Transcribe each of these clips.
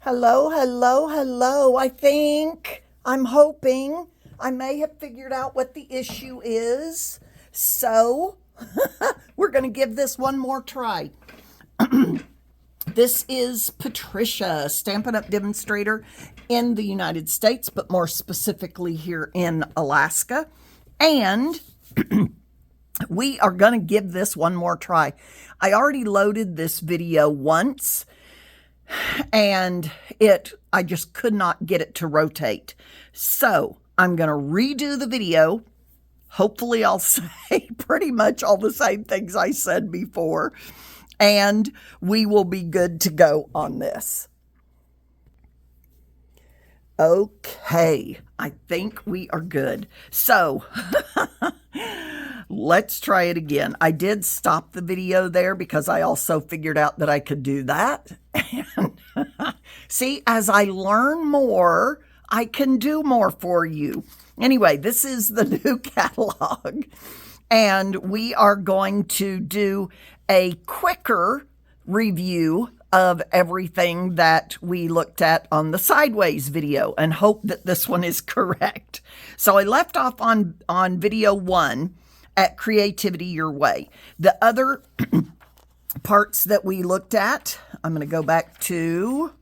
Hello, hello, hello. I'm hoping I may have figured out what the issue is. So, we're going to give this one more try. This is Patricia, Stampin' Up! Demonstrator in the United States, but more specifically here in Alaska. And we are going to give this one more try. I already loaded this video once, and I just could not get it to rotate. So I'm going to redo the video. Hopefully I'll say pretty much all the same things I said before, and we will be good to go on this. Okay, I think we are good. So let's try it again. I did stop the video there because I also figured out that I could do that. And see, as I learn more, I can do more for you. Anyway, this is the new catalog, and we are going to do a quicker review of everything that we looked at on the sideways video and hope that this one is correct. So I left off on video 1 at Creativity Your Way. The other parts that we looked at, I'm going to go back to,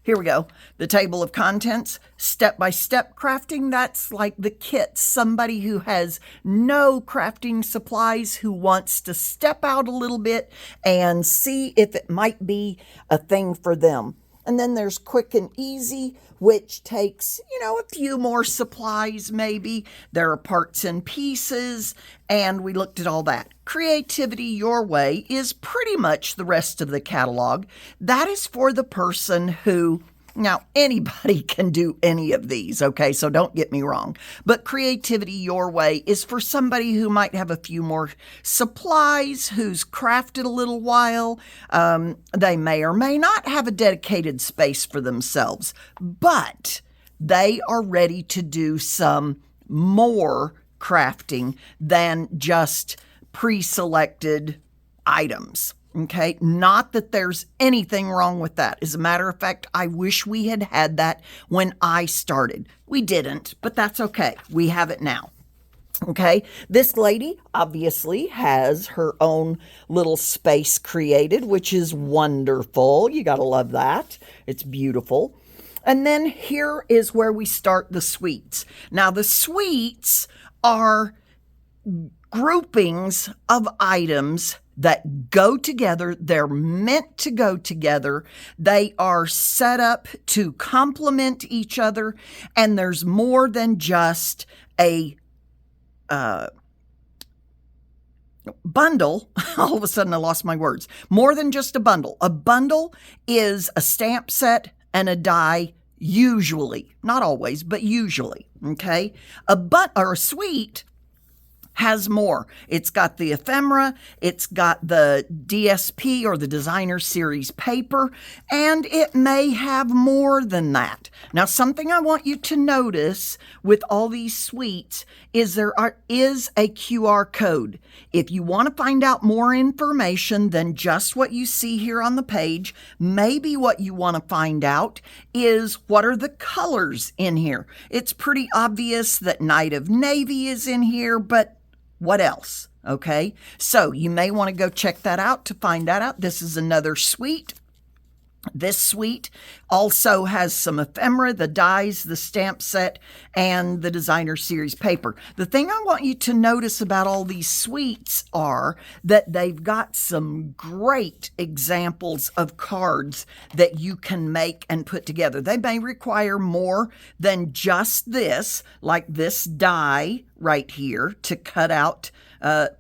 here we go, the table of contents, step-by-step crafting. That's like the kit. Somebody who has no crafting supplies who wants to step out a little bit and see if it might be a thing for them. And then there's quick and easy, which takes, a few more supplies maybe. There are parts and pieces, and we looked at all that. Creativity Your Way is pretty much the rest of the catalog. That is for the person who, now anybody can do any of these, okay? So don't get me wrong. But Creativity Your Way is for somebody who might have a few more supplies, who's crafted a little while. They may or may not have a dedicated space for themselves, but they are ready to do some more crafting than just pre-selected items. Okay, not that there's anything wrong with that. As a matter of fact, I wish we had had that when I started. We didn't, but that's okay. We have it now. Okay, this lady obviously has her own little space created, which is wonderful. You got to love that. It's beautiful. And then here is where we start the suites. Now, the suites are groupings of items that go together. They're meant to go together. They are set up to complement each other, and there's more than just a bundle. All of a sudden, I lost my words. More than just a bundle. A bundle is a stamp set and a die, usually. Not always, but usually. Okay? A suite has more. It's got the ephemera, it's got the DSP or the designer series paper, and it may have more than that. Now, something I want you to notice with all these suites is there is a QR code. If you want to find out more information than just what you see here on the page, maybe what you want to find out is what are the colors in here. It's pretty obvious that Night of Navy is in here, but what else? Okay, so you may want to go check that out to find that out. This is another suite. This suite also has some ephemera, the dies, the stamp set, and the designer series paper. The thing I want you to notice about all these suites are that they've got some great examples of cards that you can make and put together. They may require more than just this, like this die right here to cut out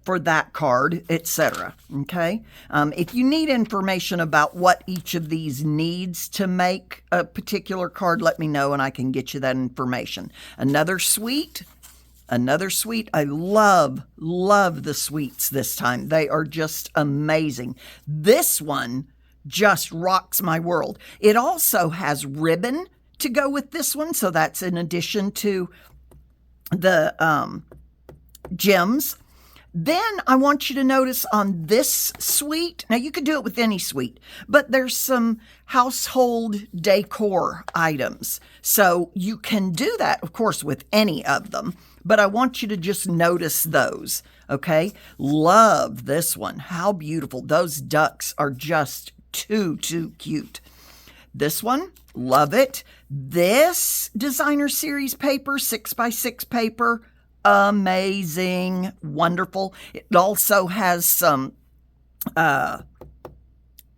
for that card, etc. Okay? If you need information about what each of these needs to make a particular card, let me know and I can get you that information. Another suite. I love the suites this time. They are just amazing. This one just rocks my world. It also has ribbon to go with this one, so that's in addition to the gems. Then I want you to notice on this suite, now you could do it with any suite, but there's some household decor items. So you can do that, of course, with any of them, but I want you to just notice those, okay? Love this one. How beautiful. Those ducks are just too cute. This one, love it. This designer series paper, 6x6 paper, amazing, wonderful. It also has some, what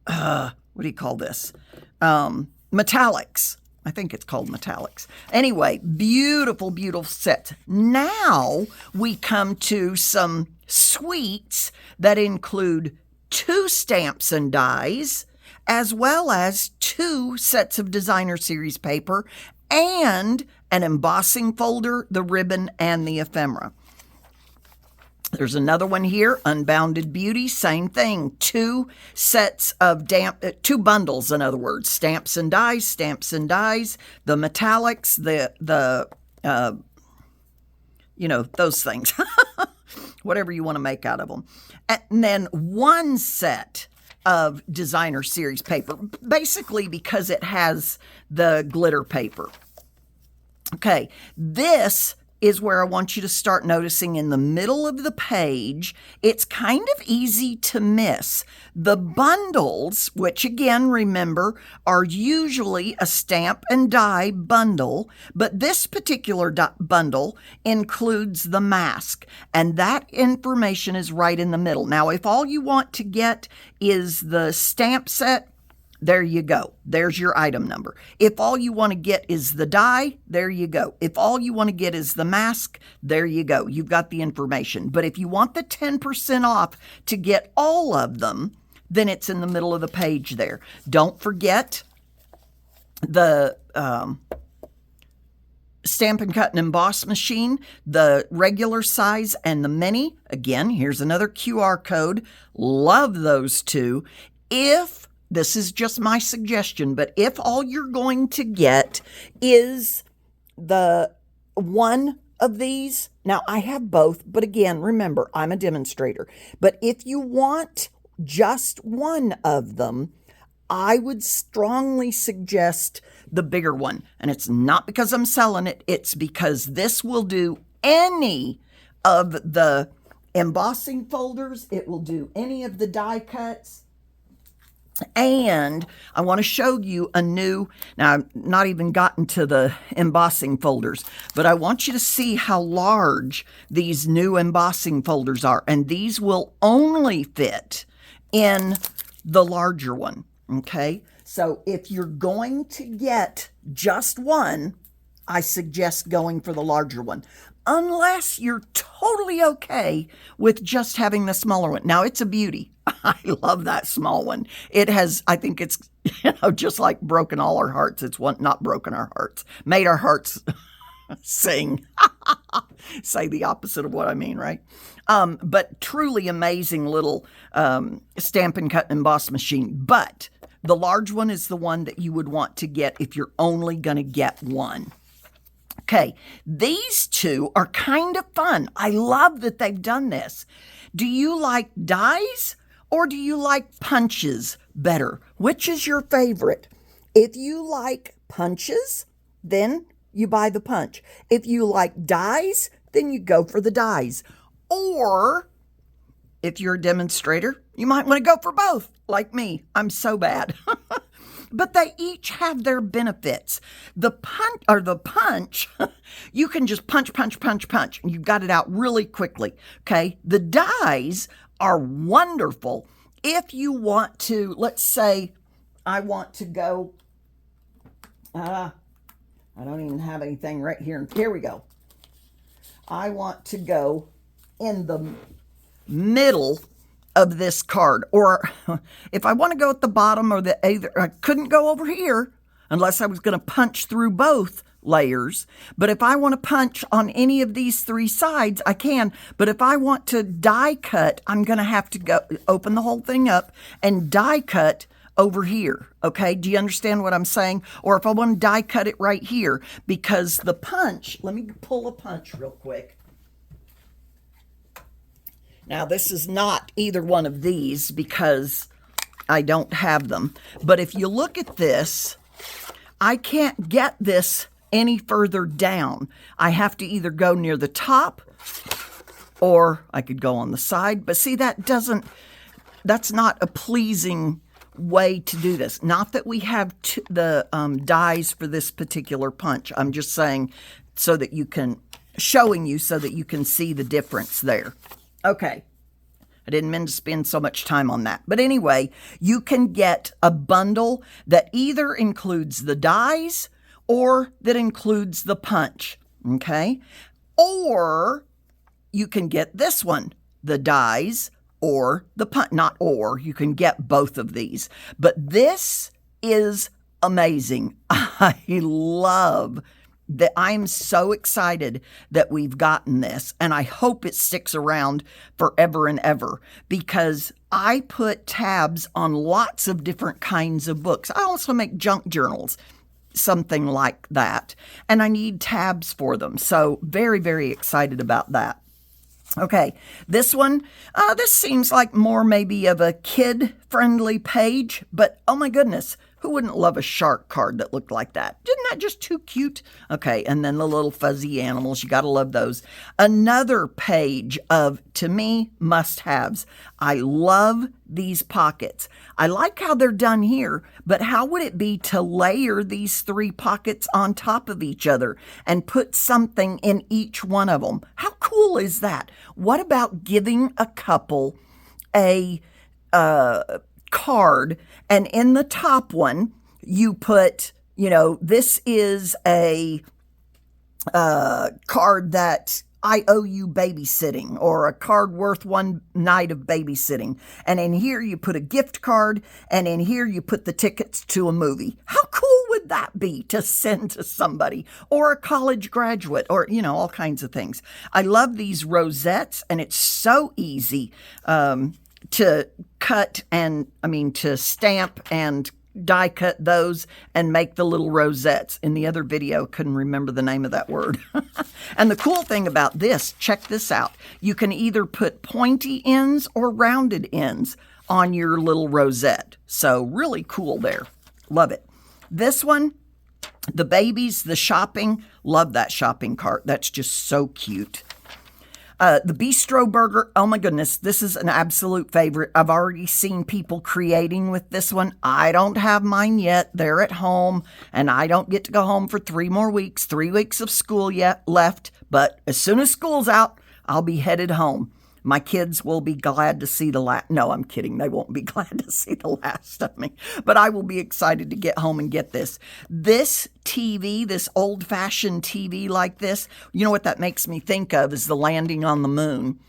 do you call this? Metallics. I think it's called metallics. Anyway, beautiful, beautiful sets. Now we come to some suites that include 2 stamps and dies, as well as 2 sets of designer series paper and an embossing folder, the ribbon, and the ephemera. There's another one here, Unbounded Beauty, same thing. 2 sets of 2 bundles, in other words, stamps and dies, the metallics, those things, whatever you want to make out of them. And then 1 set of designer series paper, basically because it has the glitter paper. Okay, this is where I want you to start noticing in the middle of the page. It's kind of easy to miss. The bundles, which again, remember, are usually a stamp and die bundle, but this particular bundle includes the mask, and that information is right in the middle. Now, if all you want to get is the stamp set, there you go. There's your item number. If all you want to get is the die, there you go. If all you want to get is the mask, there you go. You've got the information. But if you want the 10% off to get all of them, then it's in the middle of the page there. Don't forget the Stampin' Cut and Emboss machine, the regular size and the mini. Again, here's another QR code. Love those 2. This is just my suggestion, but if all you're going to get is the one of these, now I have both, but again, remember, I'm a demonstrator. But if you want just one of them, I would strongly suggest the bigger one. And it's not because I'm selling it, it's because this will do any of the embossing folders, it will do any of the die cuts. And I want to show you a new, now I've not even gotten to the embossing folders, but I want you to see how large these new embossing folders are. And these will only fit in the larger one, okay? So if you're going to get just one, I suggest going for the larger one, unless you're totally okay with just having the smaller one. Now, it's a beauty. I love that small one. It has, I think it's, just like broken all our hearts. It's not broken our hearts, made our hearts sing. Say the opposite of what I mean, right? But truly amazing little Stampin' Cut and Emboss machine. But the large one is the one that you would want to get if you're only going to get one. Okay, these 2 are kind of fun. I love that they've done this. Do you like dies or do you like punches better? Which is your favorite? If you like punches, then you buy the punch. If you like dies, then you go for the dies. Or if you're a demonstrator, you might want to go for both, like me. I'm so bad. But they each have their benefits. The punch, you can just punch, and you've got it out really quickly, okay? The dies are wonderful if you want to, let's say, I want to go, I don't even have anything right here. Here we go. I want to go in the middle of this card, or if I want to go at the bottom or I couldn't go over here unless I was going to punch through both layers. But if I want to punch on any of these 3 sides, I can. But if I want to die cut, I'm going to have to go open the whole thing up and die cut over here. Okay, do you understand what I'm saying? Or if I want to die cut it right here, because the punch, let me pull a punch real quick. Now, this is not either one of these because I don't have them. But if you look at this, I can't get this any further down. I have to either go near the top or I could go on the side. But see, that's not a pleasing way to do this. Not that we have the dies for this particular punch. I'm just saying showing you so that you can see the difference there. Okay. I didn't mean to spend so much time on that. But anyway, you can get a bundle that either includes the dies or that includes the punch. Okay? Or you can get this one, the dies or the punch. Not or, you can get both of these. But this is amazing. I love that. I'm so excited that we've gotten this, and I hope it sticks around forever and ever, because I put tabs on lots of different kinds of books. I also make junk journals, something like that, and I need tabs for them. So very, very excited about that. Okay, this one, this seems like more maybe of a kid-friendly page, but oh my goodness, who wouldn't love a shark card that looked like that? Isn't that just too cute? Okay, and then the little fuzzy animals, you gotta love those. Another page of, to me, must-haves. I love these pockets. I like how they're done here, but how would it be to layer these 3 pockets on top of each other and put something in each one of them? How cool is that? What about giving a couple a card, and in the top one you put, this is a card that I owe you babysitting, or a card worth one night of babysitting, and in here you put a gift card, and in here you put the tickets to a movie. How cool would that be to send to somebody, or a college graduate, or all kinds of things. I love these rosettes, and it's so easy to cut to stamp and die cut those and make the little rosettes. In the other video, couldn't remember the name of that word. And the cool thing about this, check this out. You can either put pointy ends or rounded ends on your little rosette. So really cool there. Love it. This one, the babies, the shopping, love that shopping cart. That's just so cute. The bistro burger, oh my goodness, this is an absolute favorite. I've already seen people creating with this one. I don't have mine yet. They're at home, and I don't get to go home for 3 more weeks, 3 weeks of school yet left. But as soon as school's out, I'll be headed home. My kids will be glad to see the last. No, I'm kidding. They won't be glad to see the last of me. But I will be excited to get home and get this. This TV, this old-fashioned TV like this, you know what that makes me think of is the landing on the moon.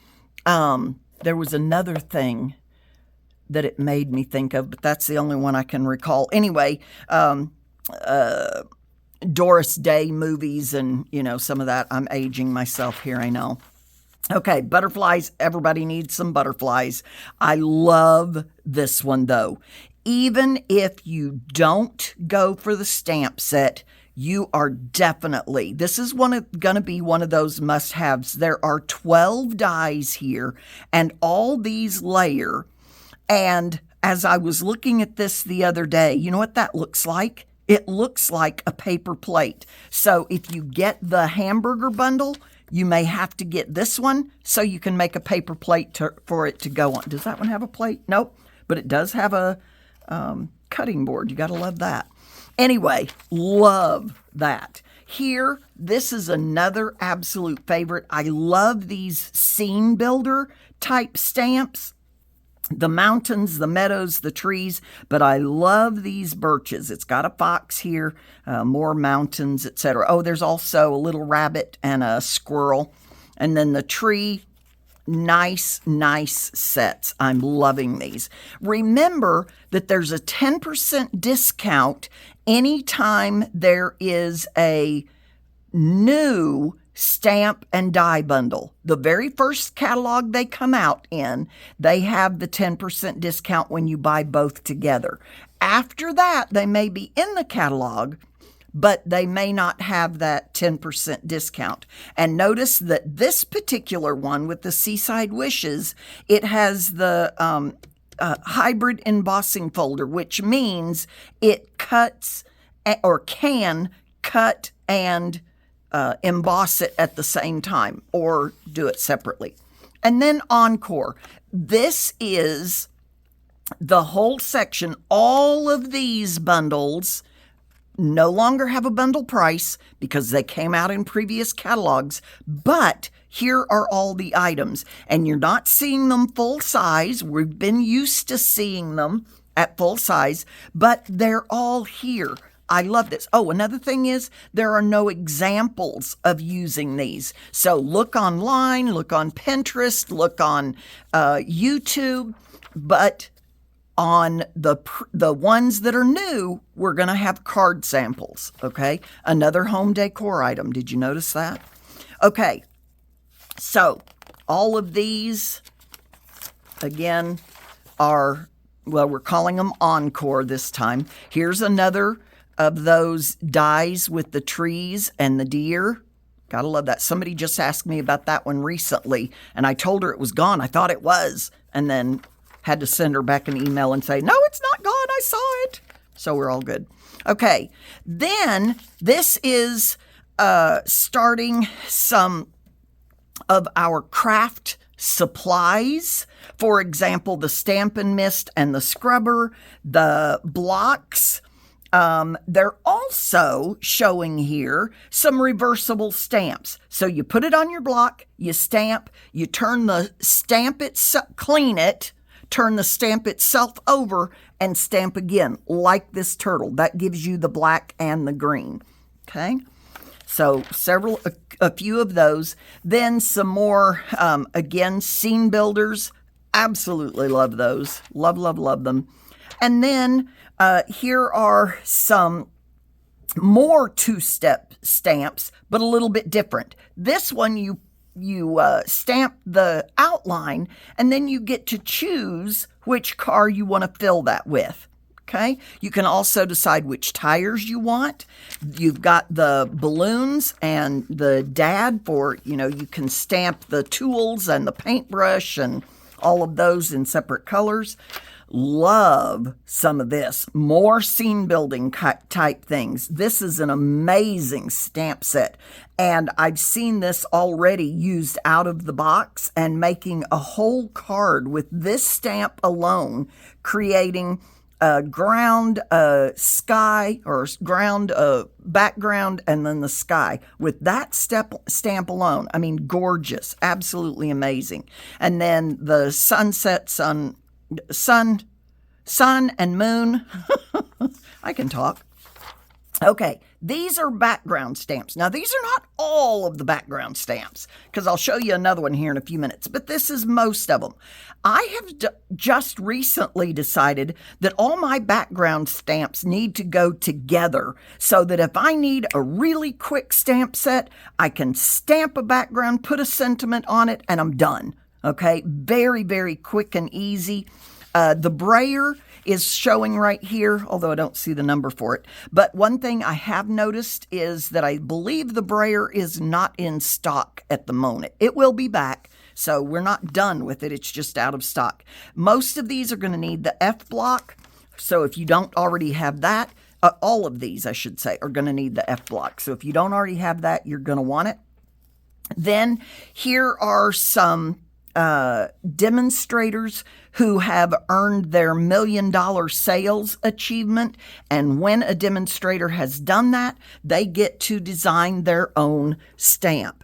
There was another thing that it made me think of, but that's the only one I can recall. Anyway, Doris Day movies and, some of that. I'm aging myself here, I know. Okay, butterflies. Everybody needs some butterflies. I love this one, though. Even if you don't go for the stamp set, you are definitely, this is going to be one of those must-haves. There are 12 dies here, and all these layer. And as I was looking at this the other day, you know what that looks like? It looks like a paper plate. So if you get the hamburger bundle, you may have to get this one so you can make a paper plate for it to go on. Does that one have a plate? Nope. But it does have a cutting board. You got to love that. Anyway, love that. Here, this is another absolute favorite. I love these scene builder type stamps. The mountains, the meadows, the trees, but I love these birches. It's got a fox here, more mountains, etc. Oh, there's also a little rabbit and a squirrel. And then the tree, nice sets. I'm loving these. Remember that there's a 10% discount anytime there is a new stamp and die bundle. The very first catalog they come out in, they have the 10% discount when you buy both together. After that, they may be in the catalog, but they may not have that 10% discount. And notice that this particular one with the Seaside Wishes, it has the hybrid embossing folder, which means it cuts or can cut and emboss it at the same time or do it separately. And then Encore. This is the whole section. All of these bundles no longer have a bundle price because they came out in previous catalogs, but here are all the items, and you're not seeing them full size. We've been used to seeing them at full size, but they're all here. I love this. Oh, another thing is there are no examples of using these. So look online, look on Pinterest, look on YouTube, but on the ones that are new, we're going to have card samples, okay? Another home decor item. Did you notice that? Okay, so all of these, again, are, well, we're calling them Encore this time. Here's another of those dies with the trees and the deer. Gotta love that. Somebody just asked me about that one recently, and I told her it was gone. I thought it was, and then had to send her back an email and say, no, it's not gone. I saw it. So we're all good. Okay. Then this is starting some of our craft supplies. For example, the Stampin' Mist and the scrubber, the blocks. They're also showing here some reversible stamps. So you put it on your block, you stamp, you turn the stamp itself, clean it, turn the stamp itself over and stamp again, like this turtle. That gives you the black and the green. Okay, so a few of those. Then some more, again, scene builders. Absolutely love those. Love, love, love them. And then here are some more two-step stamps, but a little bit different. This one you stamp the outline, and then you get to choose which car you want to fill that with. Okay, you can also decide which tires you want. You've got the balloons and the dad for, you can stamp the tools and the paintbrush and all of those in separate colors. Love some of this. More scene building type things. This is an amazing stamp set. And I've seen this already used out of the box and making a whole card with this stamp alone, creating a ground, sky, or ground, background, and then the sky. With that stamp alone, I mean, gorgeous. Absolutely amazing. And then the sunset, sun and moon. I can talk. Okay, these are background stamps. Now, these are not all of the background stamps, because I'll show you another one here in a few minutes, but this is most of them. I have just recently decided that all my background stamps need to go together so that if I need a really quick stamp set, I can stamp a background, put a sentiment on it, and I'm done. Okay, very, very quick and easy. The brayer is showing right here, although I don't see the number for it. But one thing I have noticed is that I believe the brayer is not in stock at the moment. It will be back, so we're not done with it. It's just out of stock. Most of these are going to need the F block, so if you don't already have that, all of these, I should say, are going to need the F block. So if you don't already have that, you're going to want it. Then here are some demonstrators who have earned their $1 million sales achievement. And when a demonstrator has done that, they get to design their own stamp.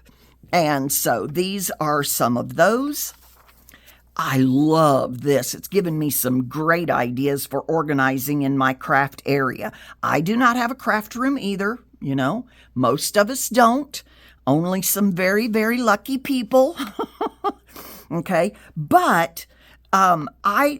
And so these are some of those. I love this. It's given me some great ideas for organizing in my craft area. I do not have a craft room either. Most of us don't. Only some very, very lucky people. Okay, but I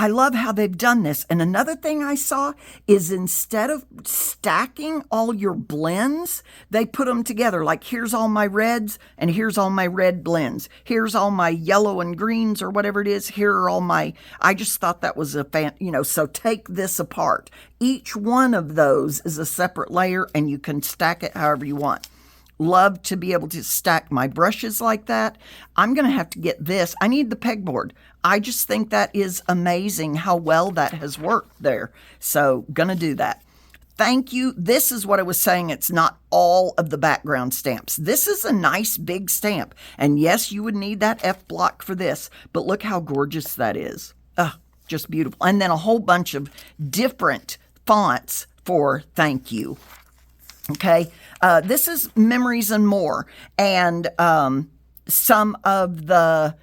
love how they've done this. And another thing I saw is instead of stacking all your blends, they put them together. Like, here's all my reds and here's all my red blends. Here's all my yellow and greens or whatever it is. Here are all my, I just thought that was so take this apart. Each one of those is a separate layer and you can stack it however you want. Love to be able to stack my brushes like that. I'm going to have to get this. I need the pegboard. I just think that is amazing how well that has worked there. So going to do that. Thank you. This is what I was saying. It's not all of the background stamps. This is a nice big stamp. And yes, you would need that F block for this, but look how gorgeous that is. Just beautiful. And then a whole bunch of different fonts for thank you. Okay, this is Memories and More, and some of the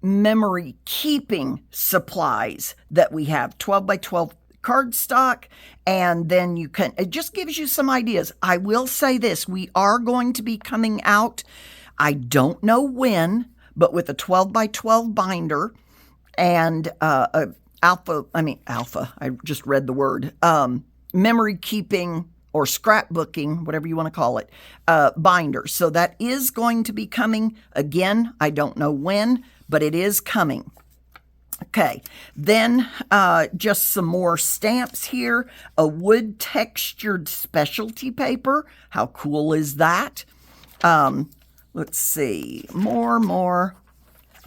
memory keeping supplies that we have, 12 by 12 cardstock, and then it just gives you some ideas. I will say this, we are going to be coming out, I don't know when, but with a 12 by 12 binder and alpha, I just read the word, memory keeping or scrapbooking, whatever you want to call it, binder. So that is going to be coming. Again, I don't know when, but it is coming. Okay, then just some more stamps here. A wood textured specialty paper. How cool is that? Let's see, more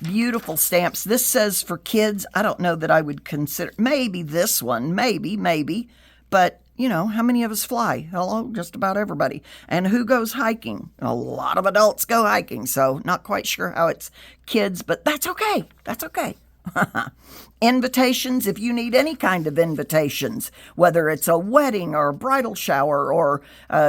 beautiful stamps. This says for kids. I don't know that I would consider, maybe this one, maybe, but you know, how many of us fly? Hello, just about everybody. And who goes hiking? A lot of adults go hiking, so not quite sure how it's kids, but that's okay. That's okay. Invitations, if you need any kind of invitations, whether it's a wedding or a bridal shower or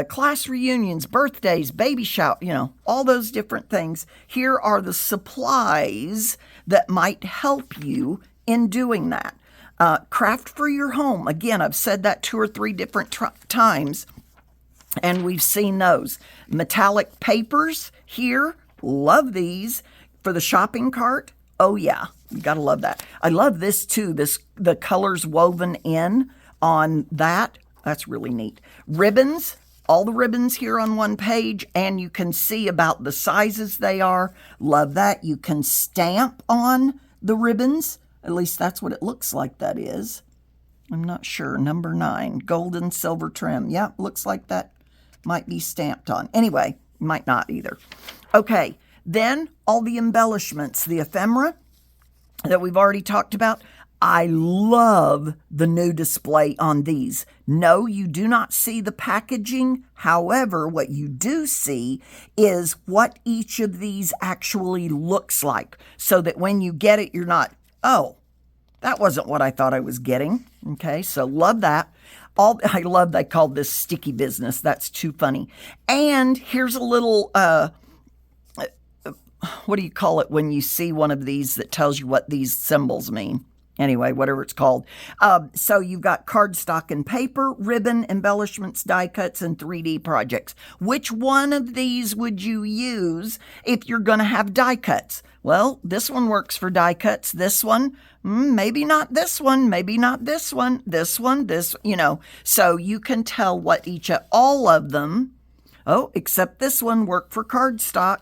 class reunions, birthdays, baby shower, all those different things. Here are the supplies that might help you in doing that. Craft for your home. Again, I've said that 2 or 3 different times, and we've seen those. Metallic papers here. Love these. For the shopping cart. Oh, yeah. You got to love that. I love this, too. The colors woven in on that. That's really neat. Ribbons. All the ribbons here on one page, and you can see about the sizes they are. Love that. You can stamp on the ribbons. At least that's what it looks like that is. I'm not sure. Number 9, gold and silver trim. Yeah, looks like that might be stamped on. Anyway, might not either. Okay, then all the embellishments, the ephemera that we've already talked about. I love the new display on these. No, you do not see the packaging. However, what you do see is what each of these actually looks like, so that when you get it, you're not, oh, that wasn't what I thought I was getting. Okay, so love that. I love they called this sticky business. That's too funny. And here's a little, what do you call it when you see one of these that tells you what these symbols mean? Anyway, whatever it's called. So you've got cardstock and paper, ribbon, embellishments, die cuts, and 3D projects. Which one of these would you use if you're going to have die cuts? Well, this one works for die cuts. This one, maybe not this one, maybe not this one, this, So you can tell what all of them, except this one, work for cardstock,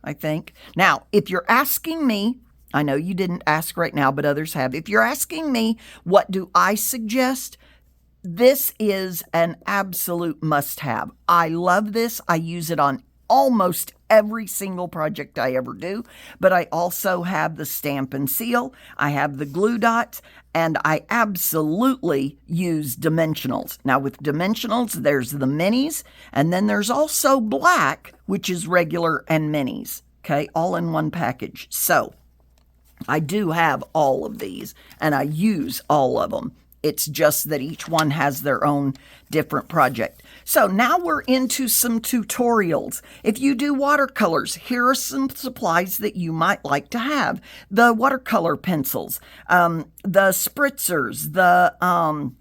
I think. Now, if you're asking me, I know you didn't ask right now, but others have. If you're asking me, what do I suggest? This is an absolute must-have. I love this. I use it on almost every single project I ever do, but I also have the Stampin' Seal. I have the glue dots, and I absolutely use dimensionals. Now, with dimensionals, there's the minis, and then there's also black, which is regular and minis, okay, all in one package. So I do have all of these, and I use all of them. It's just that each one has their own different project. So now we're into some tutorials. If you do watercolors, here are some supplies that you might like to have. The watercolor pencils, the spritzers, the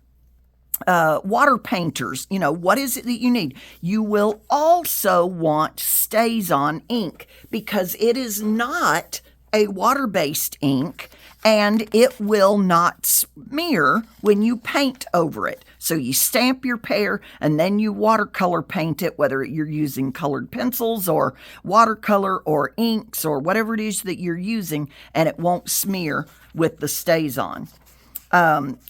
water painters. What is it that you need? You will also want Stays On ink, because it is not a water-based ink, and it will not smear when you paint over it. So you stamp your pear and then you watercolor paint it, whether you're using colored pencils or watercolor or inks or whatever it is that you're using, and it won't smear with the StazOn.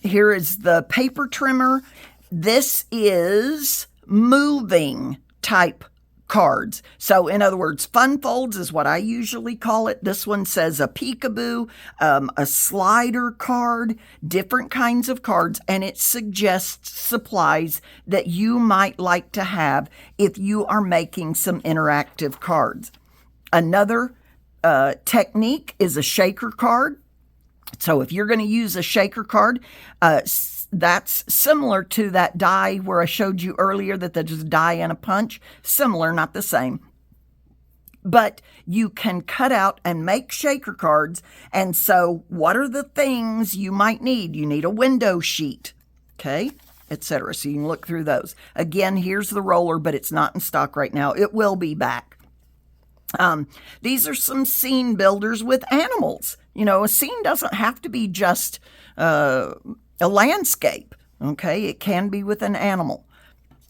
Here is the paper trimmer. This is moving type cards. So in other words, fun folds is what I usually call it. This one says a peekaboo, a slider card, different kinds of cards, and it suggests supplies that you might like to have if you are making some interactive cards. Another technique is a shaker card. So if you're going to use a shaker card, that's similar to that die where I showed you earlier that there's a die and a punch. Similar, not the same. But you can cut out and make shaker cards. And so what are the things you might need? You need a window sheet, okay, etc. So you can look through those. Again, here's the roller, but it's not in stock right now. It will be back. These are some scene builders with animals. You know, a scene doesn't have to be just a landscape, okay? It can be with an animal,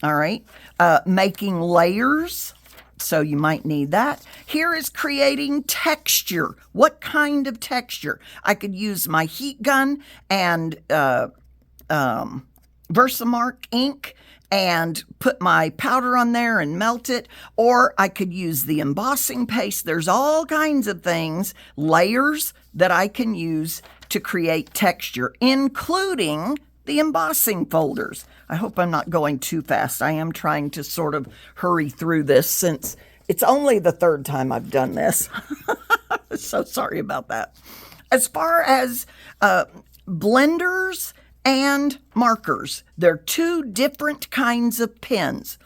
all right? Making layers, so you might need that. Here is creating texture. What kind of texture? I could use my heat gun and Versamark ink and put my powder on there and melt it, or I could use the embossing paste. There's all kinds of things, layers that I can use to create texture, including the embossing folders. I hope I'm not going too fast. I am trying to sort of hurry through this since it's only the third time I've done this. So sorry about that. As far as blenders and markers, they're two different kinds of pens.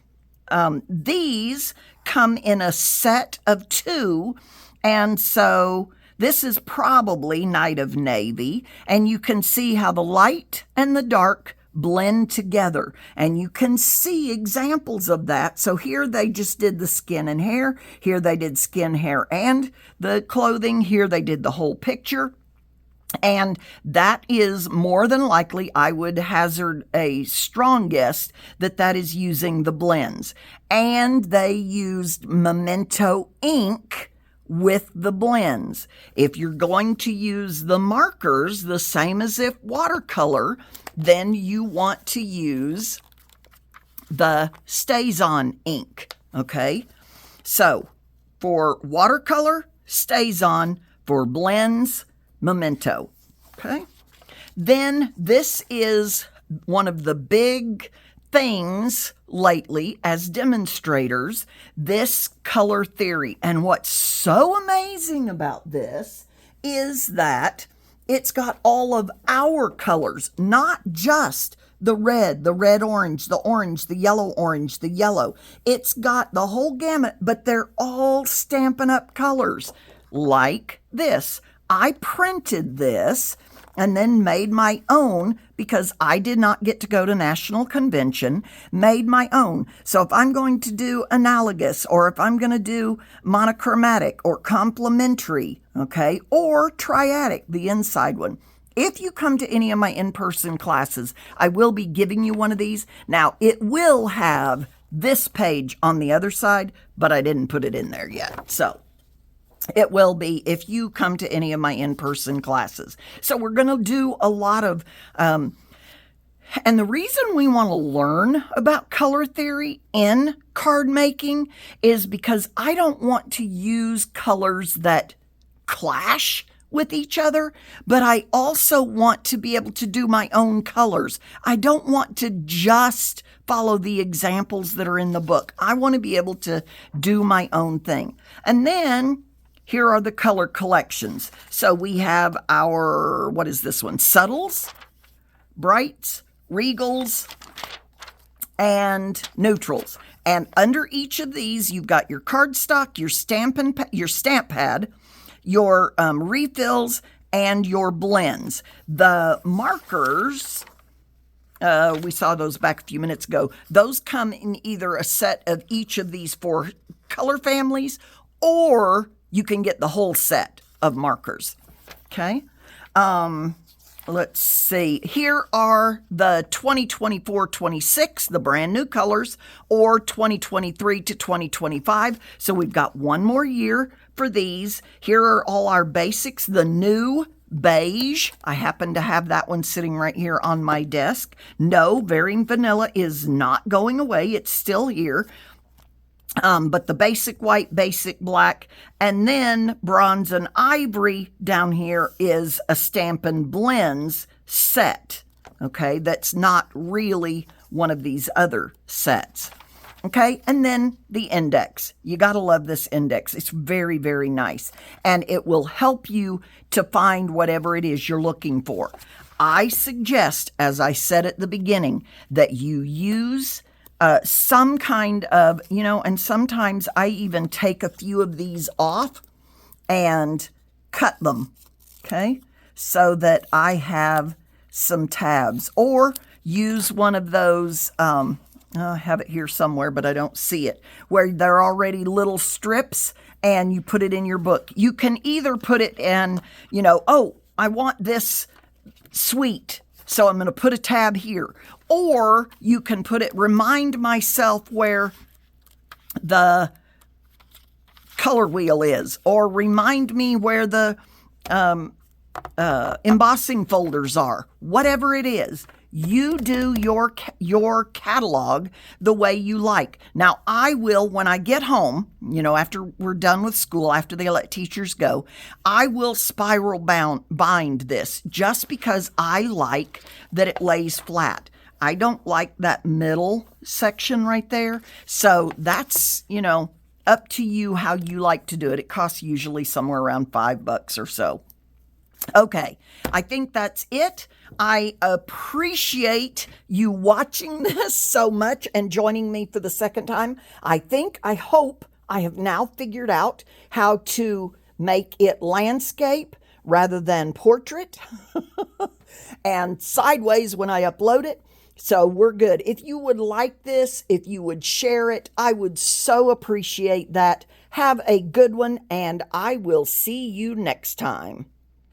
These come in a set of two, and so this is probably Night of Navy, and you can see how the light and the dark blend together, and you can see examples of that. So here they just did the skin and hair, here they did skin, hair, and the clothing, here they did the whole picture. And that is more than likely, I would hazard a strong guess that that is using the blends. And they used Memento ink with the blends. If you're going to use the markers, the same as if watercolor, then you want to use the StazOn ink, okay? So for watercolor, StazOn. For blends, Memento, okay? Then this is one of the big things lately as demonstrators, this color theory. And what's so amazing about this is that it's got all of our colors, not just the red, orange, the yellow. It's got the whole gamut, but they're all Stampin' Up! Colors like this. I printed this and then made my own because I did not get to go to National Convention, made my own. So if I'm going to do analogous, or if I'm going to do monochromatic or complementary, okay, or triadic, the inside one, if you come to any of my in-person classes, I will be giving you one of these. Now, it will have this page on the other side, but I didn't put it in there yet. So it will be if you come to any of my in-person classes. So we're going to do a lot of, and the reason we want to learn about color theory in card making is because I don't want to use colors that clash with each other, but I also want to be able to do my own colors. I don't want to just follow the examples that are in the book. I want to be able to do my own thing. And then here are the color collections. So we have our, what is this one? Subtles, Brights, Regals, and Neutrals. And under each of these, you've got your cardstock, your stamp pad, your refills, and your blends. The markers, we saw those back a few minutes ago. Those come in either a set of each of these 4 color families, or you can get the whole set of markers, okay? Let's see. Here are the 2024-26, the brand new colors, or 2023 to 2025. So we've got one more year for these. Here are all our basics. The new beige. I happen to have that one sitting right here on my desk. No, Very Vanilla is not going away. It's still here. But the basic white, basic black, and then bronze and ivory down here is a Stampin' Blends set. Okay, that's not really one of these other sets. Okay, and then the index. You got to love this index. It's very, very nice. And it will help you to find whatever it is you're looking for. I suggest, as I said at the beginning, that you use some kind of, and sometimes I even take a few of these off and cut them, okay, so that I have some tabs, or use one of those, I have it here somewhere, but I don't see it, where they're already little strips and you put it in your book. You can either put it in, oh, I want this sweet, so I'm going to put a tab here. Or you can put it, remind myself where the color wheel is, or remind me where the embossing folders are. Whatever it is, you do your catalog the way you like. Now, I will, when I get home, after we're done with school, after they let teachers go, I will spiral bind this just because I like that it lays flat. I don't like that middle section right there. So that's, up to you how you like to do it. It costs usually somewhere around $5 or so. Okay, I think that's it. I appreciate you watching this so much and joining me for the second time. I hope I have now figured out how to make it landscape rather than portrait and sideways when I upload it. So we're good. If you would like this, if you would share it, I would so appreciate that. Have a good one, and I will see you next time.